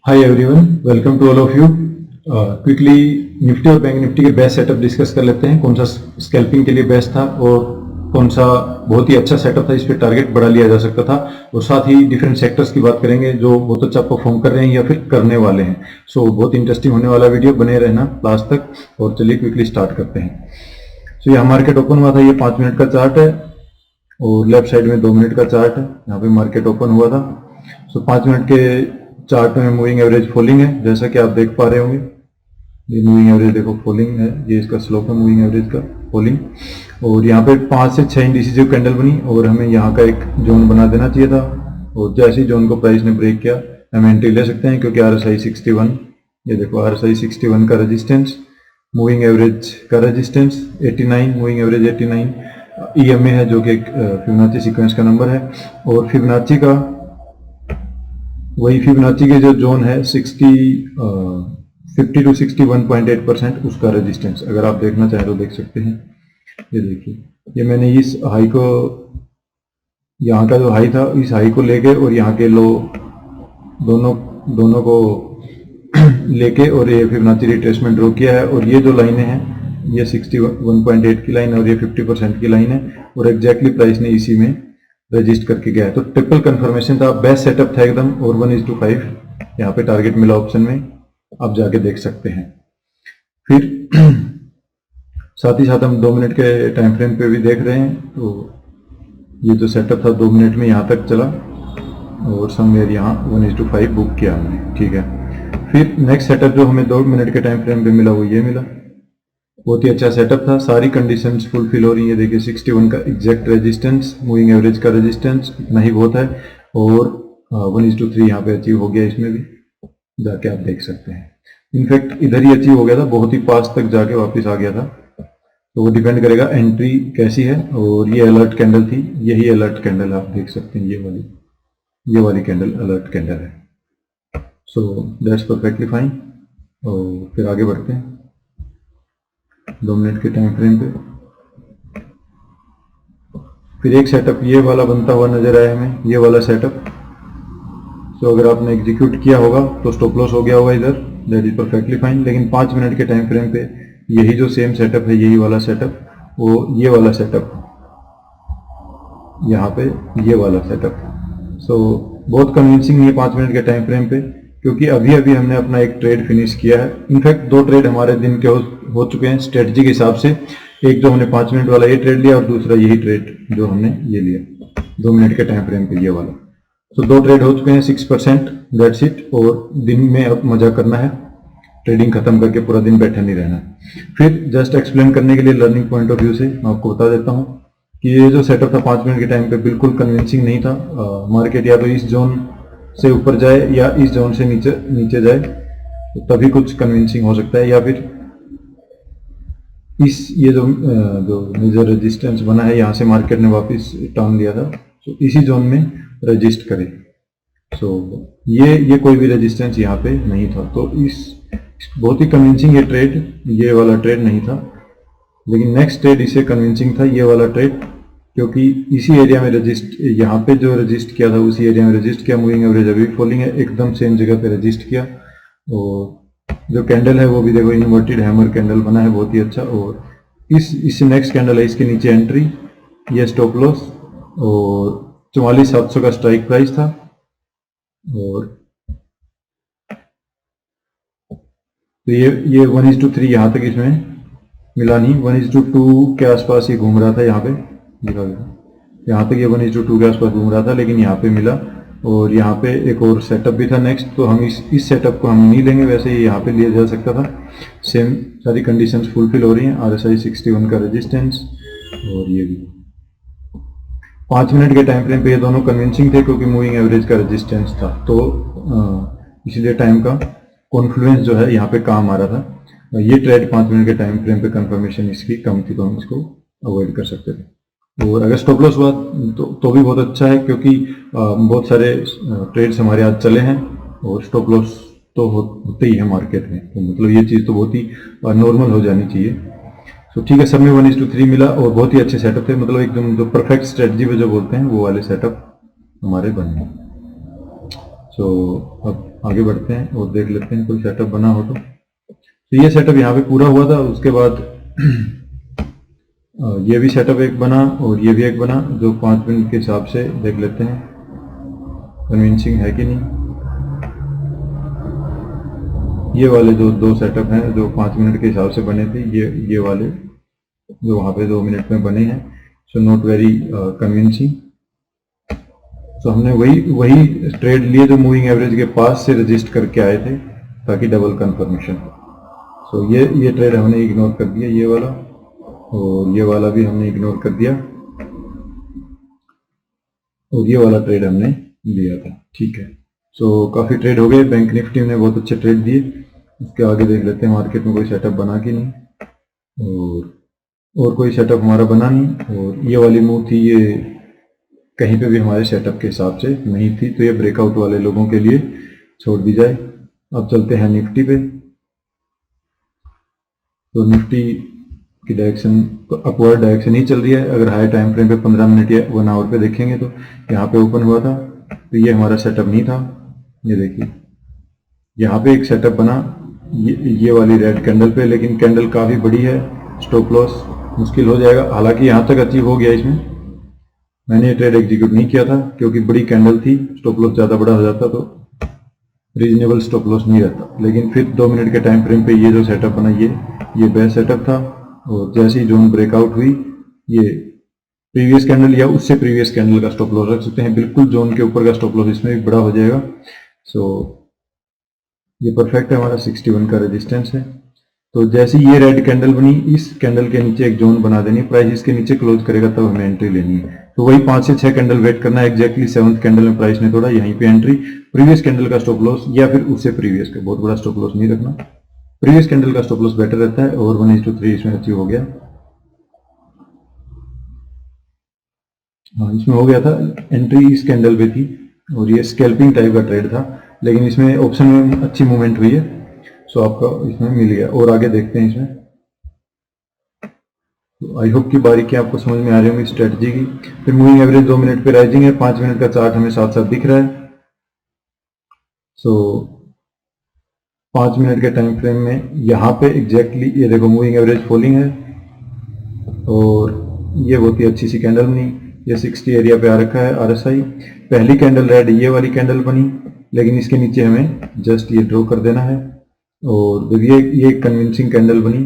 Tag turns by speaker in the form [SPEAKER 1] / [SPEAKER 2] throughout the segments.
[SPEAKER 1] Hi everyone, welcome to all of you. Quickly Nifty और bank Nifty के best setup discuss कर लेते हैं। कौन सा स्कैल्पिंग के लिए बेस्ट था और कौन सा बहुत ही अच्छा सेटअप था, इस पर टारगेट बढ़ा लिया जा सकता था। और साथ ही डिफरेंट सेक्टर्स की बात करेंगे जो बहुत अच्छा परफॉर्म कर रहे हैं या फिर करने वाले हैं। सो बहुत इंटरेस्टिंग होने वाला वीडियो, बने रहना लास्ट तक। और चलिए क्विकली स्टार्ट करते हैं। सो यहाँ मार्केट ओपन हुआ था, ये 5 मिनट का चार्ट है और लेफ्ट साइड में 2 मिनट का चार्ट है। यहाँ पे मार्केट ओपन हुआ था। सो 5 मिनट के चार्ट में मूविंग एवरेज फॉलिंग है, जैसा कि आप देख पा रहे होंगे। ये मूविंग एवरेज देखो फॉलिंग है, ये इसका स्लोप है मूविंग एवरेज का, फॉलिंग। और यहाँ पे 5 से 6 इंडिसिजिव कैंडल बनी और हमें यहाँ का एक जोन बना देना चाहिए था। और जैसे ही जोन को प्राइस ने ब्रेक किया, हम एंट्री ले सकते हैं, क्योंकि RSI 61, ये देखो RSI 61 का रेजिस्टेंस, मूविंग एवरेज का रेजिस्टेंस 89, मूविंग एवरेज 89, EMA है जो कि एक फिबोनाची सीक्वेंस का नंबर है। और फिबोनाची का वही फिबोनाची के जो जोन है 50 to 61.8%, उसका रेजिस्टेंस अगर आप देखना चाहें तो देख सकते हैं। ये देखिए, ये मैंने इस हाई को, यहाँ का जो हाई था, इस हाई को लेके और यहाँ के लो दोनों को लेके और ये फिबोनाची रिट्रेसमेंट ड्रॉ किया है। और ये जो लाइनें हैं, ये 61.8 की लाइन है और ये 50% की लाइन है। और एग्जैक्टली प्राइस ने इसी में रजिस्ट करके गया है। तो ट्रिपल कंफर्मेशन था, बेस्ट सेटअप था एकदम। और 1:5 यहाँ पे टारगेट मिला ऑप्शन में, आप जाके देख सकते हैं। फिर साथ ही साथ हम 2 मिनट के टाइम फ्रेम पे भी देख रहे हैं। तो ये जो सेटअप था 2 मिनट में यहाँ तक चला और समवेयर यहाँ 1:5 बुक किया हमने, ठीक है। फिर नेक्स्ट सेटअप जो हमें 2 मिनट के टाइम फ्रेम पे मिला वो ये मिला, बहुत ही अच्छा सेटअप था। सारी कंडीशंस फुलफिल हो रही है। देखिए 61 का एग्जैक्ट रेजिस्टेंस, मूविंग एवरेज का रेजिस्टेंस इतना ही बहुत है। और 1:3 यहाँ पे अचीव हो गया, इसमें भी जाके आप देख सकते हैं। इनफैक्ट इधर ही अचीव हो गया था, बहुत ही पास तक जाके वापस आ गया था। तो वो डिपेंड करेगा एंट्री कैसी है। और ये अलर्ट कैंडल थी, यही अलर्ट कैंडल आप देख सकते हैं, ये वाली कैंडल अलर्ट कैंडल है। So that's perfectly fine. और फिर आगे बढ़ते हैं 2 मिनट के टाइम फ्रेम पे। फिर एक सेटअप ये वाला बनता हुआ नजर आया हमें, ये वाला सेटअप। तो अगर आपने एग्जीक्यूट किया होगा तो स्टॉप लॉस हो गया होगा इधर, दैट इज परफेक्टली फाइन। लेकिन 5 मिनट के टाइम फ्रेम पे यही जो सेम सेटअप है, यही वाला सेटअप, वो ये वाला सेटअप, यहाँ पे ये वाला सेटअप। सो बहुत कन्विंसिंग नहीं है 5 मिनट के टाइम फ्रेम पे, क्योंकि अभी अभी हमने अपना एक ट्रेड फिनिश किया है। इनफैक्ट 2 ट्रेड हमारे दिन के हो चुके हैं स्ट्रेटजी के हिसाब से। एक जो हमने 5 मिनट वाला ये ट्रेड लिया और दूसरा यही ट्रेड जो हमने ये लिया 2 मिनट के टाइम फ्रेम पे, ये वाला। तो 2 ट्रेड हो चुके हैं, 6%, दैट्स इट। और दिन में अब मजा करना है, ट्रेडिंग खत्म करके पूरा दिन बैठे नहीं रहना। फिर जस्ट एक्सप्लेन करने के लिए लर्निंग पॉइंट ऑफ व्यू से मैं आपको बता देता हूँ कि ये जो सेटअप था 5 मिनट के टाइम पे बिल्कुल कन्विंसिंग नहीं था। मार्केट या तो इस जोन से ऊपर जाए या इस जोन से नीचे जाए, तो तभी कुछ कन्विंसिंग हो सकता है। या फिर ये जो मेजर रेजिस्टेंस बना है, यहाँ से मार्केट ने वापस टर्न लिया था, तो इसी जोन में रजिस्ट करे। सो ये कोई भी रेजिस्टेंस यहाँ पे नहीं था। तो बहुत ही कन्विंसिंग ये ट्रेड, ये वाला ट्रेड नहीं था। लेकिन नेक्स्ट ट्रेड इसे कन्विंसिंग था, ये वाला ट्रेड, क्योंकि इसी एरिया में यहाँ पे जो रजिस्ट किया था उसी एरिया में रजिस्ट किया। मूविंग एवरेज अभी फॉलिंग है, एकदम सेम जगह पे रजिस्ट किया। और जो कैंडल है वो भी देखो इन्वर्टेड हैमर कैंडल बना है, बहुत ही अच्छा। और इस नेक्स्ट कैंडल है, इसके नीचे एंट्री, ये स्टॉप लॉस। और 44,700 का स्ट्राइक प्राइस था। और तो ये 1:3 यहाँ तक इसमें मिला नहीं, 1:2 के आसपास ये घूम रहा था। यहाँ पे यहाँ तक ये 1:2 के आसपास घूम रहा था, लेकिन यहाँ पे मिला। और यहाँ पे एक और सेटअप भी था नेक्स्ट, तो हम इस सेटअप को हम नहीं लेंगे, वैसे ही यहाँ पे लिया जा सकता था। सेम सारी कंडीशंस फुलफिल हो रही हैं। RSI 61 का रेजिस्टेंस और ये भी 5 मिनट के टाइम फ्रेम पे ये दोनों कन्विंसिंग थे, क्योंकि मूविंग एवरेज का रेजिस्टेंस था। तो इसलिए टाइम का कॉन्फ्लुएंस जो है यहाँ पे काम आ रहा था। ये ट्रेड 5 मिनट के टाइम फ्रेम पे कंफर्मेशन इसकी कम थी, तो हम इसको अवॉइड कर सकते थे। और अगर स्टॉप लॉस हुआ तो भी बहुत अच्छा है, क्योंकि बहुत सारे ट्रेड्स हमारे आज चले हैं और स्टॉप लॉस तो होते ही है मार्केट में। तो मतलब ये चीज़ तो बहुत ही नॉर्मल हो जानी चाहिए। तो ठीक है, सब में 1:3 मिला और बहुत ही अच्छे सेटअप थे। मतलब एकदम जो परफेक्ट स्ट्रेटजी पे जो बोलते हैं वो वाले सेटअप हमारे बने। सो अब आगे बढ़ते हैं और देख लेते हैं कोई सेटअप बना हो तो ये सेटअप यहाँ पे पूरा हुआ था। उसके बाद ये भी सेटअप एक बना और ये भी एक बना, जो 5 मिनट के हिसाब से देख लेते हैं कन्विंसिंग है कि नहीं। ये वाले जो दो सेटअप हैं जो 5 मिनट के हिसाब से बने थे, ये वाले जो वहाँ पे 2 मिनट में बने हैं, सो नॉट वेरी कन्विंसिंग। तो हमने वही ट्रेड लिए जो मूविंग एवरेज के पास से रजिस्ट करके आए थे ताकि डबल कंफर्मेशन हो। सो ये ट्रेड हमने इग्नोर कर दिया, ये वाला, और ये वाला भी हमने इग्नोर कर दिया, और ये वाला ट्रेड हमने लिया था। ठीक है, सो काफ़ी ट्रेड हो गए। बैंक निफ्टी ने बहुत अच्छे ट्रेड दिए। उसके आगे देख लेते हैं मार्केट में कोई सेटअप बना कि नहीं, और कोई सेटअप हमारा बना नहीं। और ये वाली मूव थी, ये कहीं पे भी हमारे सेटअप के हिसाब से नहीं थी, तो ये ब्रेकआउट वाले लोगों के लिए छोड़ दी जाए। अब चलते हैं निफ्टी पे। तो निफ्टी की डायरेक्शन अपवर्ड डायरेक्शन ही चल रही है। अगर हाई टाइम फ्रेम पे 15 मिनट या 1 आवर पे देखेंगे तो यहाँ पे ओपन हुआ था, तो ये हमारा सेटअप नहीं था। ये देखिए यहाँ पे एक सेटअप बना ये वाली रेड कैंडल पे, लेकिन कैंडल काफ़ी बड़ी है, स्टॉप लॉस मुश्किल हो जाएगा। हालांकि यहाँ तक अचीव हो गया इसमें। मैंने ये ट्रेड एग्जीक्यूट नहीं किया था क्योंकि बड़ी कैंडल थी, स्टॉप लॉस ज़्यादा बड़ा हो जाता तो रीजनेबल स्टॉप लॉस नहीं रहता। लेकिन फिर 2 मिनट के टाइम फ्रेम पे ये जो सेटअप बना ये बेस्ट सेटअप था। और जैसे ही जोन ब्रेकआउट हुई, ये प्रीवियस कैंडल या उससे प्रीवियस कैंडल का स्टॉप लॉस रख सकते हैं। बिल्कुल जोन के ऊपर का स्टॉप लॉस इसमें भी बड़ा हो जाएगा। सो ये परफेक्ट है, हमारा 61 का रेजिस्टेंस है। तो जैसे ये रेड कैंडल बनी, इस कैंडल के नीचे एक जोन बना देनी, प्राइस इसके नीचे क्लोज करेगा तब हमें एंट्री लेनी है। तो वही 5 से 6 कैंडल वेट करना है। एग्जैक्टली 7th कैंडल में प्राइस ने तोड़ा, यहीं पे एंट्री, प्रीवियस कैंडल का स्टॉप लॉस या फिर उससे प्रीवियस का, बहुत बड़ा स्टॉप लॉस नहीं रखना, प्रीवियस कैंडल का स्टॉप लॉस बेटर रहता है। और 1:3 इसमें अचीव हो गया। हाँ, इसमें हो गया था। एंट्री इस कैंडल पे थी और ये स्कैल्पिंग टाइप का ट्रेड था, लेकिन इसमें ऑप्शन में अच्छी मूवमेंट हुई है, सो आपका इसमें मिल गया। और आगे देखते हैं इसमें। तो आई होप की बारीकी आपको समझ में आ रही होंगी स्ट्रेटजी की। फिर मूविंग एवरेज 2 मिनट पे राइजिंग है, 5 मिनट का चार्ट हमें साथ साथ दिख रहा है। सो 5 मिनट के टाइम फ्रेम में यहाँ पे एग्जैक्टली ये देखो मूविंग एवरेज फॉलिंग है, और ये बहुत ही अच्छी सी कैंडल बनी। ये 60 एरिया पे आ रखा है RSI। पहली कैंडल रेड ये वाली कैंडल बनी, लेकिन इसके नीचे हमें जस्ट ये ड्रॉ कर देना है। और देखिए ये कन्विंसिंग कैंडल बनी।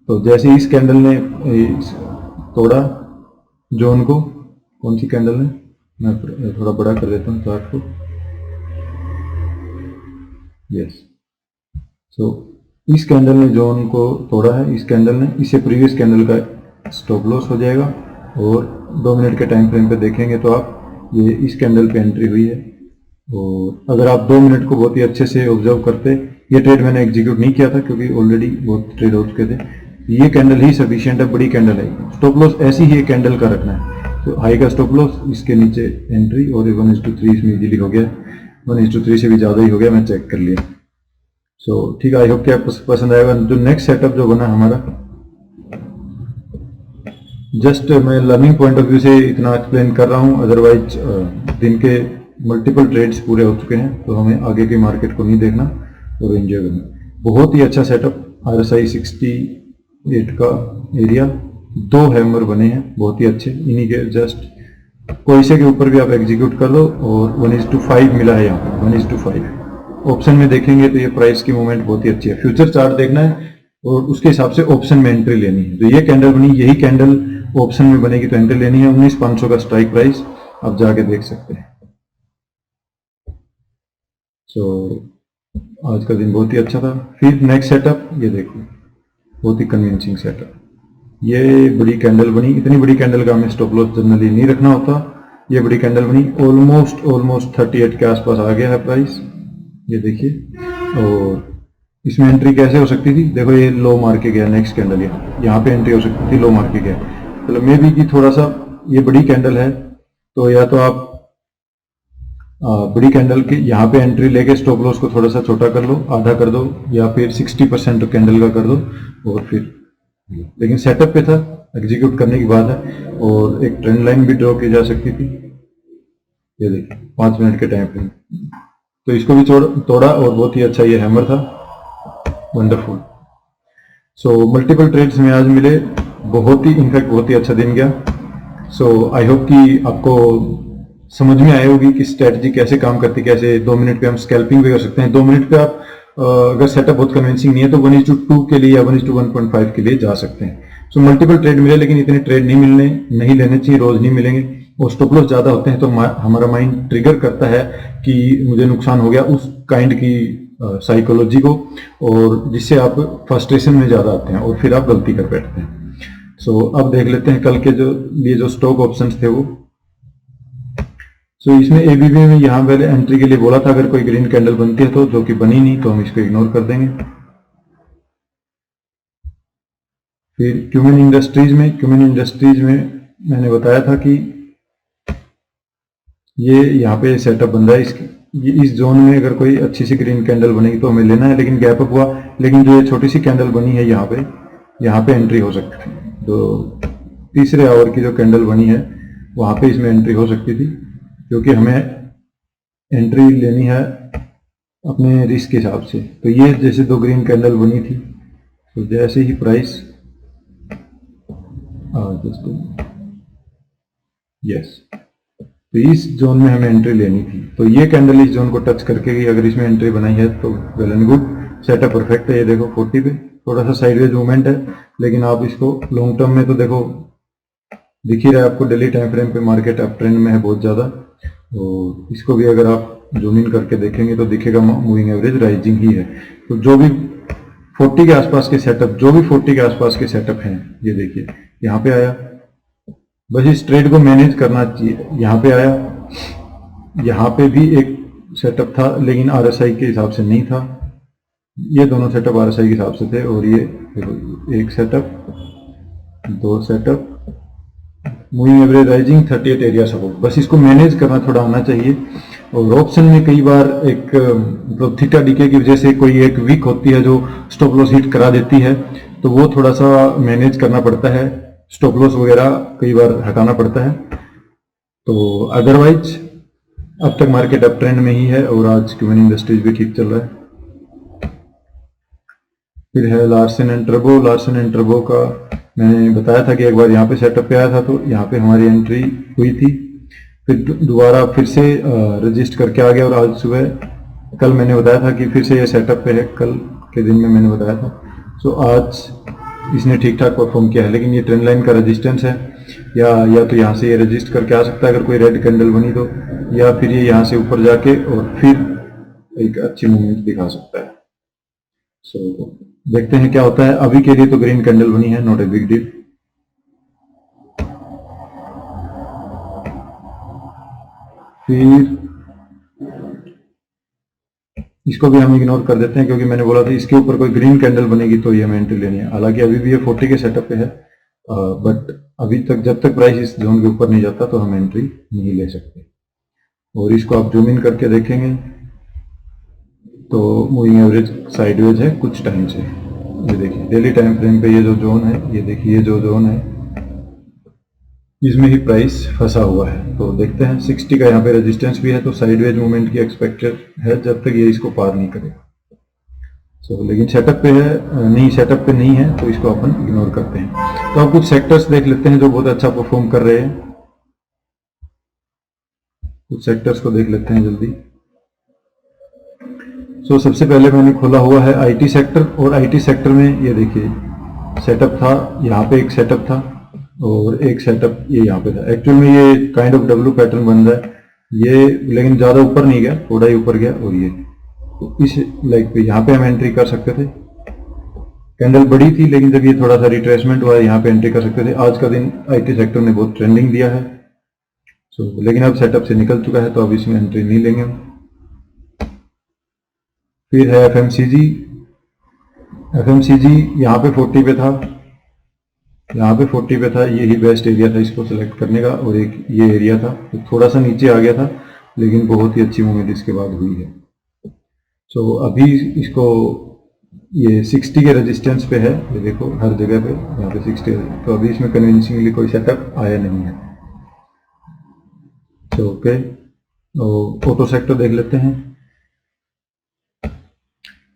[SPEAKER 1] तो जैसे इस कैंडल ने तोड़ा जोन को, कौन सी कैंडल ने, मैं थोड़ा बड़ा कर देता हूँ चार्ट को। यस, सो इस कैंडल ने जोन को तोड़ा है, इस कैंडल ने, इससे प्रीवियस कैंडल का स्टॉप लॉस हो जाएगा। और 2 मिनट के टाइम फ्रेम पे देखेंगे तो आप ये इस कैंडल पे एंट्री हुई है। और अगर आप 2 मिनट को बहुत ही अच्छे से ऑब्जर्व करते, ये ट्रेड मैंने एग्जीक्यूट नहीं किया था क्योंकि ऑलरेडी बहुत ट्रेड हो चुके थे। ये कैंडल ही सफिशिएंट है, बड़ी कैंडल है। स्टॉप लॉस ऐसी ही एक कैंडल का रखना है। तो हाई का स्टॉप लॉस, इसके नीचे एंट्री, और 1:3 इसमें इजीली हो गया। 1:3 से भी ज़्यादा ही हो गया, मैं चेक कर लिया। सो ठीक है, आई होप कि आपको पसंद आएगा। जो नेक्स्ट सेटअप जो बना हमारा, जस्ट मैं लर्निंग पॉइंट ऑफ व्यू से इतना एक्सप्लेन कर रहा हूँ। अदरवाइज दिन के मल्टीपल ट्रेड्स पूरे हो चुके हैं, तो हमें आगे की मार्केट को नहीं देखना और एंजॉय करना। बहुत ही अच्छा सेटअप, RSI 68 का एरिया, 2 हैमर बने हैं बहुत ही अच्छे। इन्हीं के जस्ट कोई से के ऊपर भी आप एग्जीक्यूट कर लो, और 1:5 मिला है यहाँ पे, 1:5। ऑप्शन में देखेंगे तो ये प्राइस की मूवमेंट बहुत ही अच्छी है। फ्यूचर चार्ट देखना है और उसके हिसाब से ऑप्शन में एंट्री लेनी है। तो ये कैंडल बनी, यही कैंडल ऑप्शन में बनेगी तो एंट्री लेनी है। 19,500 का स्ट्राइक प्राइस, आप जाके देख सकते हैं। सो आज का दिन बहुत ही अच्छा था। फिर नेक्स्ट सेटअप ये देखो, बहुत ही कन्विंसिंग सेटअप। ये बड़ी कैंडल बनी, इतनी बड़ी कैंडल का हमें स्टॉप लॉस जनरली नहीं रखना होता। ये बड़ी कैंडल बनी, ऑलमोस्ट 38 के आसपास आ गया है प्राइस, ये देखिए। और इसमें एंट्री कैसे हो सकती थी, देखो ये लो मार के गया, नेक्स्ट कैंडल यहाँ पे एंट्री हो सकती थी, लो मार के गया। मतलब मे बी कि थोड़ा सा ये बड़ी कैंडल है, तो या तो आप बड़ी कैंडल के यहाँ पे एंट्री लेके स्टॉप लॉस को थोड़ा सा छोटा कर लो, आधा कर दो, या फिर 60% कैंडल का कर दो, और फिर लेकिन सेटअप पे था, एग्जीक्यूट करने की बात है। और एक ट्रेंड लाइन भी ड्रॉ की जा सकती थी, ये देखिए 5 मिनट के टाइम फ्रेम, तो इसको भी तोड़ा और बहुत ही अच्छा ये हैमर था, वंडरफुल। सो मल्टीपल ट्रेड्स में आज मिले, बहुत ही इनफैक्ट बहुत ही अच्छा दिन गया। सो आई होप कि आपको समझ में आई होगी कि स्ट्रेटजी कैसे काम करती है, कैसे 2 मिनट पे हम स्कैल्पिंग भी कर सकते हैं। 2 मिनट पे आप अगर सेटअप बहुत कन्विंसिंग नहीं है तो 1:2 के लिए या 1:1.5 के लिए जा सकते हैं। सो मल्टीपल ट्रेड मिले, लेकिन इतने ट्रेड नहीं लेने चाहिए, रोज नहीं मिलेंगे। और स्टॉप लॉस ज्यादा होते हैं तो हमारा माइंड ट्रिगर करता है कि मुझे नुकसान हो गया, उस काइंड की साइकोलॉजी को, और जिससे आप फ्रस्ट्रेशन में ज्यादा आते हैं और फिर आप गलती कर बैठते हैं। सो अब देख लेते हैं कल के जो स्टॉक ऑप्शंस थे वो। सो इसमें एबीबी में यहाँ पहले एंट्री के लिए बोला था, अगर कोई ग्रीन कैंडल बनती है तो, जो कि बनी नहीं, तो हम इसको इग्नोर कर देंगे। फिर क्यूमिन इंडस्ट्रीज में मैंने बताया था कि ये यहाँ पे सेटअप बन रहा है, इस जोन में अगर कोई अच्छी सी ग्रीन कैंडल बनेगी तो हमें लेना है, लेकिन गैप अप हुआ। लेकिन जो ये छोटी सी कैंडल बनी है यहाँ पे एंट्री हो सकती थी। तो तीसरे आवर की जो कैंडल बनी है वहां पे इसमें एंट्री हो सकती थी, क्योंकि हमें एंट्री लेनी है अपने रिस्क के हिसाब से। तो ये जैसे 2 ग्रीन कैंडल बनी थी, तो जैसे ही प्राइस यस, तो इस जोन में हमें एंट्री लेनी थी। तो ये कैंडल इस जोन को टच करके गई, अगर इसमें एंट्री बनाई है तो well and good, setup perfect है। ये देखो 40 पे थोड़ा सा साइडवेज मूवमेंट है, लेकिन आप इसको लॉन्ग टर्म में तो देखो दिख ही रहा है आपको, डेली टाइम फ्रेम पे मार्केट अप ट्रेंड में है बहुत ज्यादा। तो इसको भी अगर आप जूम इन करके देखेंगे तो दिखेगा मूविंग एवरेज राइजिंग ही है। तो जो भी 40 के आसपास के सेटअप हैं, ये देखिए यहाँ पे आया, बस इस ट्रेड को मैनेज करना चाहिए। यहाँ पे आया, यहाँ पे भी एक सेटअप था, लेकिन आरएसआई के हिसाब से नहीं था। ये दोनों सेटअप आरएसआई के हिसाब से थे, और ये एक setup, 2 setup, moving average rising, 38 area support. बस इसको मैनेज करना थोड़ा आना चाहिए। और ऑप्शन में कई बार एक मतलब थीटा डीके की वजह से कोई एक वीक होती है जो स्टॉप लॉस हिट करा देती है, तो वो थोड़ा सा मैनेज करना पड़ता है, स्टॉप लॉस वगैरह कई बार हटाना पड़ता है। तो अदरवाइज अब तक मार्केट अप ट्रेंड में ही है, और आज क्यूमिन इंडस्ट्रीज भी ठीक चल रहा है। फिर है लार्सन एंड टर्बो का मैंने बताया था कि एक बार यहाँ पे सेटअप पे आया था, तो यहाँ पे हमारी एंट्री हुई थी, फिर दोबारा फिर से रजिस्ट करके आ गया। और आज सुबह, कल मैंने बताया था कि फिर से ये सेटअप पे है, कल के दिन में मैंने बताया था। सो आज इसने ठीक ठाक परफॉर्म किया है, लेकिन ये ट्रेंड लाइन का रेजिस्टेंस है, या तो यहाँ से ये रजिस्ट करके आ सकता है अगर कोई रेड कैंडल बनी तो, या फिर ये यहाँ से ऊपर जाके और फिर एक अच्छी मूवमेंट दिखा सकता है। सो देखते हैं क्या होता है। अभी के लिए तो ग्रीन कैंडल बनी है, नॉट ए बिग डील। फिर इसको भी हम इग्नोर कर देते हैं, क्योंकि मैंने बोला था इसके ऊपर कोई ग्रीन कैंडल बनेगी तो ये हमें एंट्री लेनी है। हालांकि अभी भी ये 40 के सेटअप पे है, बट अभी तक जब तक प्राइस इस जोन के ऊपर नहीं जाता तो हम एंट्री नहीं ले सकते। और इसको आप जूम इन करके देखेंगे तो मूविंग एवरेज साइडवेज है कुछ टाइम से। ये देखिए डेली टाइम फ्रेम पे ये जो जोन है, ये देखिए ये जो जोन है, इसमें ही प्राइस फंसा हुआ है। तो देखते हैं 60 का यहाँ पे रेजिस्टेंस भी है, तो साइडवेज मूवमेंट की एक्सपेक्टेड है जब तक ये इसको पार नहीं करेगा। लेकिन सेटअप पे है नहीं, सेटअप पे नहीं है, तो इसको अपन इग्नोर करते हैं। तो अब कुछ सेक्टर्स देख लेते हैं जो बहुत अच्छा परफॉर्म कर रहे हैं। कुछ सेक्टर्स को देख लेते हैं जल्दी। सबसे पहले मैंने खोला हुआ है आईटी सेक्टर, और आईटी सेक्टर में ये देखिए सेटअप था, यहाँ पे एक सेटअप था और एक सेटअप ये यहाँ पे था। एक्चुअल में ये काइंड ऑफ डब्ल्यू पैटर्न बन रहा है ये, लेकिन ज्यादा ऊपर नहीं गया, थोड़ा ही ऊपर गया। और ये तो इस लाइक पे यहाँ पे हम एंट्री कर सकते थे, कैंडल बड़ी थी, लेकिन जब ये थोड़ा सा रिट्रेसमेंट हुआ यहाँ पे एंट्री कर सकते थे। आज का दिन आईटी सेक्टर ने बहुत ट्रेंडिंग दिया है, लेकिन अब सेटअप से निकल चुका है तो अब इसमें एंट्री नहीं लेंगे हम। फिर है एफएमसीजी यहाँ पे 40 पे था, यहाँ पे 40 पे था, यही बेस्ट एरिया था इसको सिलेक्ट करने का। और एक ये एरिया था, तो थोड़ा सा नीचे आ गया था, लेकिन बहुत ही अच्छी मूवमेंट इसके बाद हुई है। अभी इसको ये 60 के रेजिस्टेंस पे है, ये देखो हर जगह पे यहाँ पे 60 है, तो अभी इसमें कन्विंसिंगली कोई सेटअप आया नहीं है। ओके, और ऑटो सेक्टर देख लेते हैं।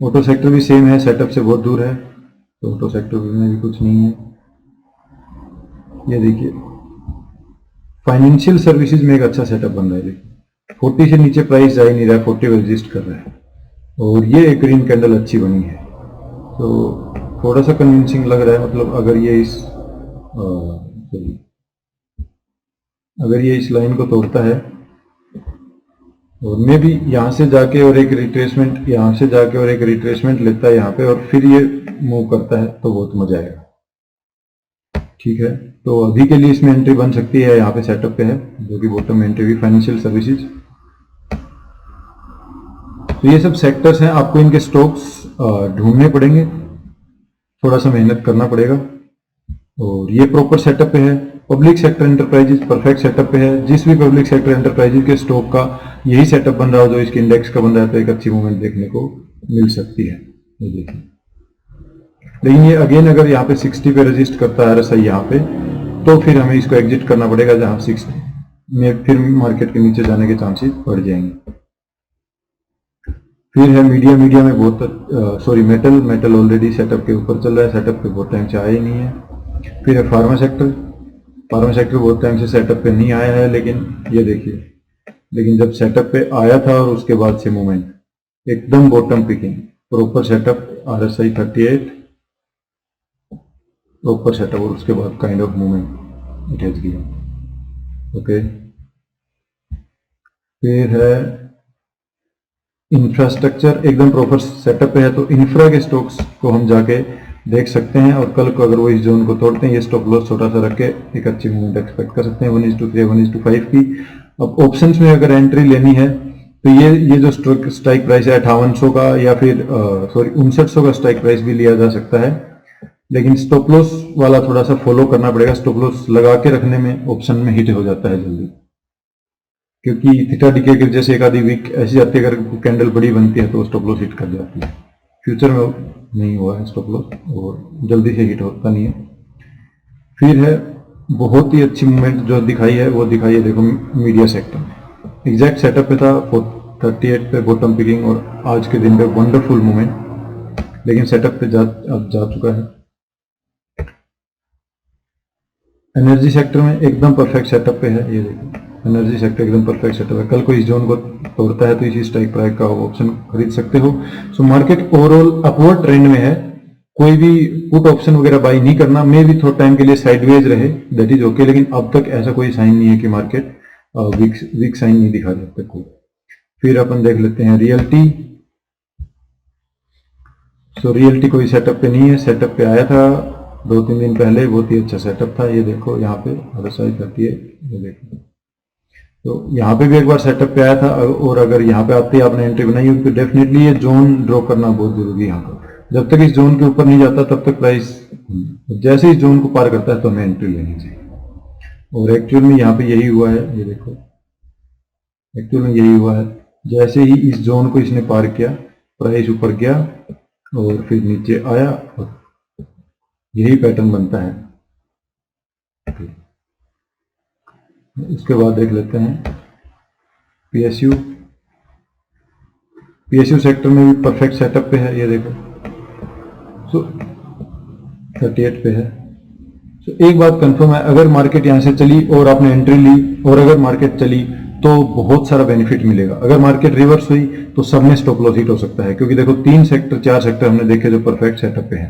[SPEAKER 1] ऑटो सेक्टर भी सेम है, सेटअप से बहुत दूर है, तो ऑटो सेक्टर में भी कुछ नहीं है। ये देखिए फाइनेंशियल सर्विसेज में एक अच्छा सेटअप बन रहा है। देखिए 40 से नीचे प्राइस जा ही नहीं रहा है, 40 रजिस्ट कर रहा है, और ये एक ग्रीन कैंडल अच्छी बनी है, तो थोड़ा सा कन्विंसिंग लग रहा है। मतलब अगर ये इस लाइन को तोड़ता है और मे भी यहाँ से जाके और एक रिट्रेसमेंट, यहाँ से जाके और एक रिट्रेसमेंट लेता है यहाँ पे, और फिर ये मूव करता है, तो बहुत मजा आएगा। ठीक है, तो अभी के लिए इसमें एंट्री बन सकती है, यहाँ पे सेटअप पे है, जो कि बॉटम एंट्री भी फाइनेंशियल सर्विसेज। तो ये सब सेक्टर्स हैं, आपको इनके स्टॉक्स ढूंढने पड़ेंगे, थोड़ा सा मेहनत करना पड़ेगा। और ये प्रॉपर सेटअप पे है। Public sector enterprises perfect setup पे है। जिस भी पब्लिक सेक्टर एंटरप्राइजेज के स्टॉक का यही सेटअप बन रहा हो जो इसके इंडेक्स का बन रहा है, तो एक अच्छी मूवमेंट देखने को मिल सकती है। ये देखिए, लेकिन ये अगेन अगर यहाँ पे 60 पे रजिस्ट करता है RSI यहाँ पे, तो फिर हमें इसको एग्जिट करना पड़ेगा, जहाँ 60 में फिर मार्केट के नीचे जाने के चांसेस बढ़ जाएंगे। फिर है मीडिया में बहुत मेटल ऑलरेडी सेटअप के ऊपर चल रहा है, सेटअप पे बहुत टाइम से आया ही नहीं है। फिर है फार्मा सेक्टर बहुत टाइम से सेटअप पे नहीं आया है, लेकिन ये देखिए, लेकिन जब सेटअप पे आया था और उसके बाद से मूवमेंट एकदम bottom picking, proper setup RSI 38, proper setup, और उसके बाद kind of movement it has given. Okay, फिर है इंफ्रास्ट्रक्चर, एकदम प्रॉपर सेटअप पे है, तो इंफ्रा के स्टॉक्स को हम जाके देख सकते हैं, और कल को अगर वो इस जोन को तोड़ते हैं, ये स्टॉप लॉस छोटा सा रख के एक अच्छी मूवमेंट एक्सपेक्ट कर सकते हैं 1:3 1:5 की। अब ऑप्शंस में अगर एंट्री लेनी है, तो ये जो स्ट्राइक प्राइस है 5800 का, या फिर 5900 का स्ट्राइक प्राइस भी लिया जा सकता है, लेकिन स्टॉप लॉस वाला थोड़ा सा फॉलो करना पड़ेगा। स्टॉप लॉस लगा के रखने में ऑप्शन में हिट हो जाता है जल्दी, क्योंकि थीटा डिके की वजह से एक आधी वीक ऐसी जाती है, अगर कैंडल बड़ी बनती है तो स्टॉप लॉस हिट कर जाती है। फ्यूचर में नहीं हुआ है स्टॉप लॉस, और जल्दी से हिट होता नहीं है। फिर है बहुत ही अच्छी मूवमेंट जो दिखाई है, वो दिखाई है देखो मीडिया सेक्टर में, एग्जैक्ट सेटअप पे था 38 पे बॉटम पिकिंग, और आज के दिन पे वंडरफुल मूवमेंट, लेकिन सेटअप पे अब जा चुका है। एनर्जी सेक्टर में एकदम परफेक्ट सेटअप पे है, ये देखो एनर्जी सेक्टर एकदम परफेक्ट सेटअप है। कल को इस जोन को तोड़ता है तो इसी स्ट्राइक प्राइस का ऑप्शन खरीद सकते हो। So market overall upward trend में है, कोई भी पुट ऑप्शन वगैरह बाई नहीं करना। मे भी थोड़ा टाइम के लिए साइडवेज रहे, दैट इज ओके, लेकिन अब तक ऐसा कोई साइन नहीं है कि मार्केट वीक साइन नहीं दिखा रहा तक कोई। फिर अपन देख लेते हैं रियल्टी। सो रियल्टी कोई सेटअप पे नहीं है, सेटअप पे आया था 2-3 दिन पहले, बहुत ही अच्छा सेटअप था। ये देखो यहाँ पे RSI 38, ये देखो, तो यहाँ पे भी एक बार सेटअप पे आया था, और अगर यहाँ पे आते ही आपने एंट्री बनाई तो डेफिनेटली ये जोन ड्रॉ करना बहुत जरूरी है यहाँ पर। जब तक इस जोन के ऊपर नहीं जाता तब तक प्राइस, जैसे इस जोन को पार करता है तो हमें एंट्री लेनी चाहिए, और एक्चुअल में यहाँ पे यही हुआ है। ये देखो एक्चुअल में यही हुआ है, जैसे ही इस जोन को इसने पार किया प्राइस ऊपर गया और फिर नीचे आया, और यही पैटर्न बनता है। उसके बाद देख लेते हैं PSU सेक्टर में भी परफेक्ट सेटअप पे है, ये देखो। सो 38 पे है। सो एक बात कंफर्म है, अगर मार्केट यहां से चली और आपने एंट्री ली, और अगर मार्केट चली तो बहुत सारा बेनिफिट मिलेगा। अगर मार्केट रिवर्स हुई तो सब में स्टॉप लॉस हिट हो सकता है, क्योंकि देखो 4 सेक्टर हमने देखे जो परफेक्ट सेटअप पे है।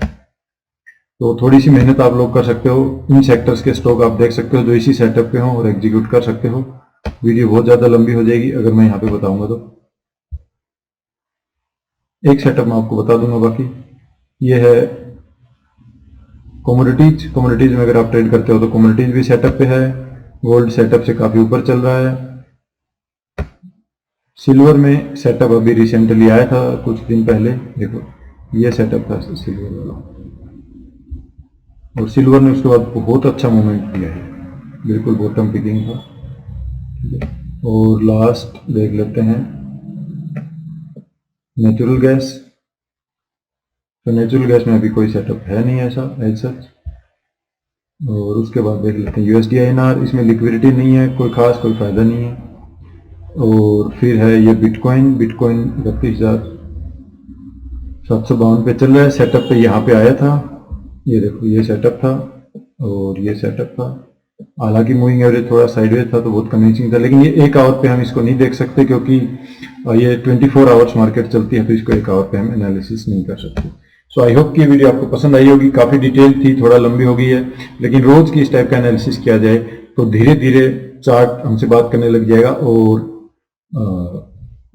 [SPEAKER 1] तो थोड़ी सी मेहनत आप लोग कर सकते हो, इन सेक्टर्स के स्टॉक आप देख सकते हो जो इसी सेटअप पे हो, और एग्जीक्यूट कर सकते हो। वीडियो बहुत ज्यादा लंबी हो जाएगी अगर मैं यहाँ पे बताऊंगा तो। एक सेटअप मैं आपको बता दूंगा, बाकी ये है कमोडिटीज में अगर आप ट्रेड करते हो तो कमोडिटीज भी सेटअप पे है। गोल्ड सेटअप से काफी ऊपर चल रहा है। सिल्वर में सेटअप अभी रिसेंटली आया था कुछ दिन पहले, देखो ये सेटअप था सिल्वर वाला, और सिल्वर ने उसके बाद बहुत अच्छा मूवमेंट दिया है, बिल्कुल बॉटम पिकिंग था। ठीक है, और लास्ट देख लेते हैं नेचुरल गैस। तो नेचुरल गैस में अभी कोई सेटअप है नहीं ऐसा एज सच। और उसके बाद देख लेते हैं USD INR, इसमें लिक्विडिटी नहीं है कोई खास, कोई फायदा नहीं है। और फिर है ये बिटकॉइन 31,752 पे चल रहा है। सेटअप पे यहाँ पे आया था, ये देखो ये सेटअप था और ये सेटअप था। हालांकि मूविंग एवरेज थोड़ा साइडवेज था तो बहुत कन्विंसिंग था, लेकिन ये 1 आवर पे हम इसको नहीं देख सकते क्योंकि ये 24 आवर्स मार्केट चलती है, तो इसको 1 आवर पे हम एनालिसिस नहीं कर सकते। सो आई होप कि ये वीडियो आपको पसंद आई होगी। काफ़ी डिटेल थी, थोड़ा लंबी हो गई है, लेकिन रोज की इस टाइप का एनालिसिस किया जाए तो धीरे धीरे चार्ट हमसे बात करने लग जाएगा और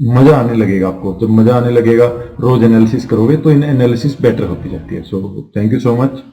[SPEAKER 1] मजा आने लगेगा आपको। जब मजा आने लगेगा रोज एनालिसिस करोगे तो इन एनालिसिस बेटर होती जाती है। So thank you so much.